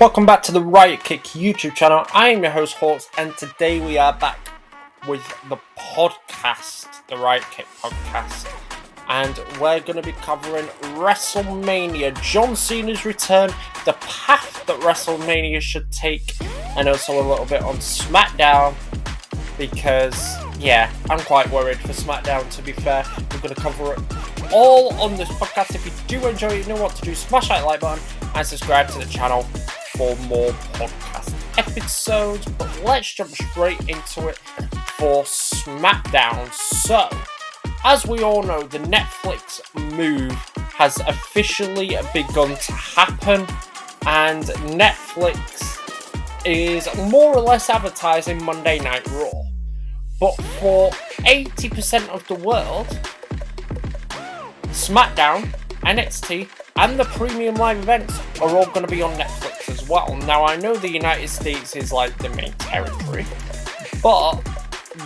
Welcome back to the RiotKick YouTube channel. I am your host Hawks, and today we are back with the podcast, the RiotKick Podcast, and we're going to be covering WrestleMania, John Cena's return, the path that WrestleMania should take, and also a little bit on SmackDown, because, yeah, I'm quite worried for SmackDown, to be fair. We're going to cover it all on this podcast. If you do enjoy it, you know what to do. Smash that like button and subscribe to the channel for more podcast episodes. But let's jump straight into it for SmackDown. So, as we all know, the Netflix move has officially begun to happen, and Netflix is more or less advertising Monday Night Raw. But for 80% of the world, SmackDown, NXT, and the premium live events are all going to be on Netflix as well. Now, I know the United States is like the main territory, but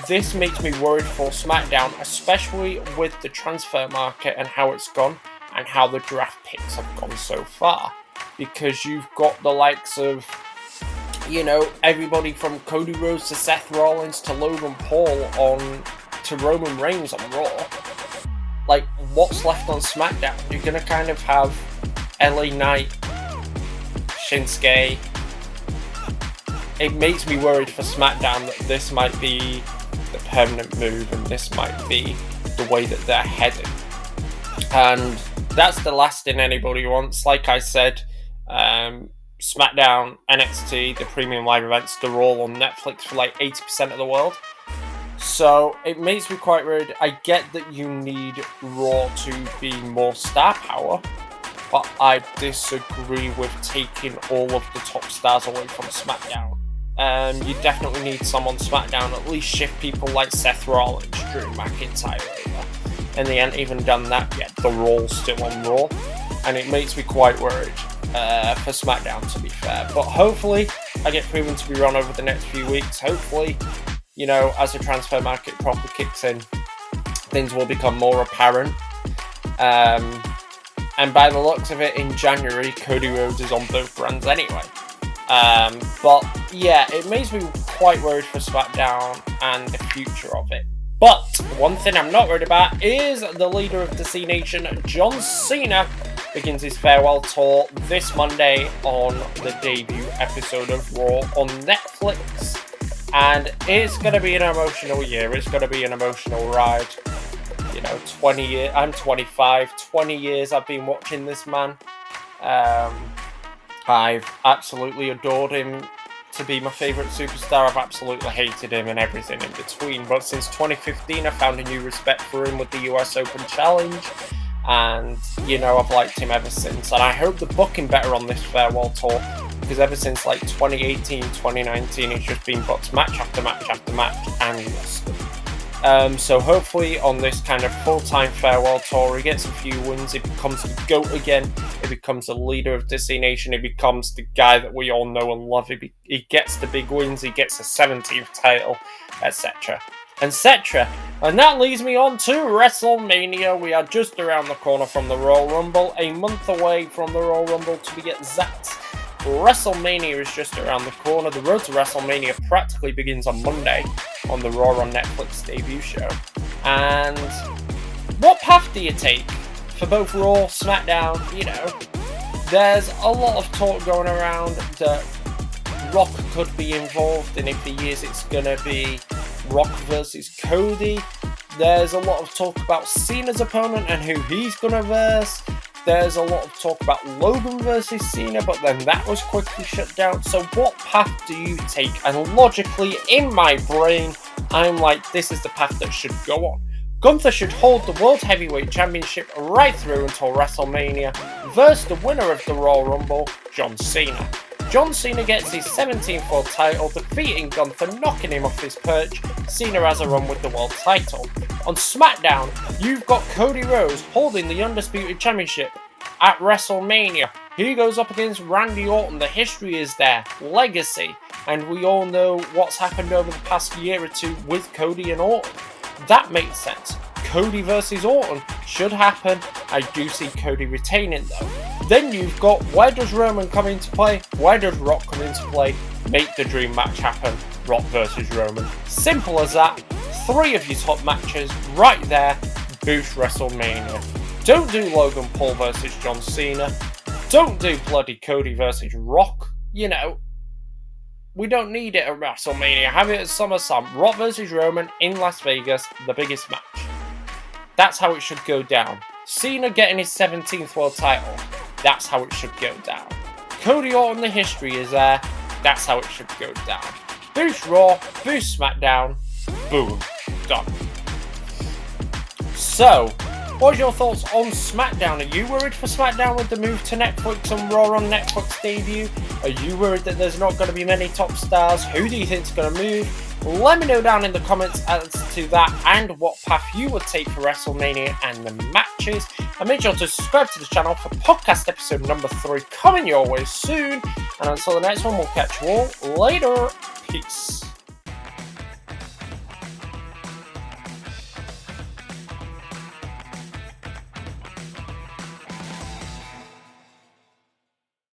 this makes me worried for SmackDown, especially with the transfer market and how it's gone and how the draft picks have gone so far. Because you've got the likes of, you know, everybody from Cody Rhodes to Seth Rollins to Logan Paul to Roman Reigns on Raw. Like, what's left on SmackDown? You're going to kind of have LA Knight, Shinsuke. It makes me worried for SmackDown that this might be the permanent move and this might be the way that they're heading. And that's the last thing anybody wants. Like I said, SmackDown, NXT, the premium live events, they're all on Netflix for like 80% of the world. So it makes me quite worried. I get that you need Raw to be more star power, but I disagree with taking all of the top stars away from SmackDown. You definitely need some on SmackDown, at least shift people like Seth Rollins, Drew McIntyre over. And they haven't even done that yet. The Raw's still on Raw, and it makes me quite worried for SmackDown, to be fair. But hopefully I get proven to be wrong over the next few weeks. Hopefully, you know, as the transfer market properly kicks in, things will become more apparent. And by the looks of it, in January, Cody Rhodes is on both brands anyway. But yeah, it makes me quite worried for SmackDown and the future of it. But one thing I'm not worried about is the leader of the C Nation, John Cena, begins his farewell tour this Monday on the debut episode of Raw on Netflix. And it's going to be an emotional year. It's going to be an emotional ride. You know, 20 years. I'm 25. 20 years I've been watching this man. I've absolutely adored him to be my favourite superstar. I've absolutely hated him and everything in between. But since 2015, I found a new respect for him with the US Open Challenge. And, you know, I've liked him ever since. And I hope they're booking better on this farewell tour, because ever since like 2018, 2019, it's just been booked match after match after match and lost them. So hopefully on this kind of full-time farewell tour, he gets a few wins, he becomes the GOAT again, he becomes the leader of the C Nation, he becomes the guy that we all know and love, he gets the big wins, he gets a 17th title, etc. etc. And that leads me on to WrestleMania. We are just around the corner from the Royal Rumble, a month away from the Royal Rumble to be exact. WrestleMania is just around the corner. The road to WrestleMania practically begins on Monday on the Raw on Netflix debut show. And what path do you take for both Raw, SmackDown? You know, there's a lot of talk going around that Rock could be involved, and if he is, it's going to be Rock versus Cody. There's a lot of talk about Cena's opponent and who he's going to verse. There's a lot of talk about Logan versus Cena, but then that was quickly shut down. So what path do you take? And logically, in my brain, I'm like, this is the path that should go on. Gunther should hold the World Heavyweight Championship right through until WrestleMania, versus the winner of the Royal Rumble, John Cena. John Cena gets his 17th world title, defeating Gunther, knocking him off his perch. Cena has a run with the world title. On SmackDown, you've got Cody Rhodes holding the Undisputed Championship at WrestleMania. He goes up against Randy Orton. The history is there, legacy, and we all know what's happened over the past year or two with Cody and Orton. That makes sense. Cody versus Orton should happen. I do see Cody retaining though. Then you've got, where does Roman come into play? Where does Rock come into play? Make the dream match happen. Rock versus Roman. Simple as that. 3 of your top matches right there. Boost WrestleMania. Don't do Logan Paul versus John Cena. Don't do bloody Cody versus Rock. You know, we don't need it at WrestleMania. Have it at SummerSlam. Rock versus Roman in Las Vegas, the biggest match. That's how it should go down. Cena getting his 17th world title. That's how it should go down. Cody Orton, the history is there. That's how it should go down. Boost Raw, boost SmackDown. Boom. Done. So, what's your thoughts on SmackDown? Are you worried for SmackDown with the move to Netflix and Raw on Netflix debut? Are you worried that there's not going to be many top stars? Who do you think is going to move? Let me know down in the comments as to that and what path you would take for WrestleMania and the matches. And make sure to subscribe to the channel for podcast episode number 3 coming your way soon. And until the next one, we'll catch you all later. Peace.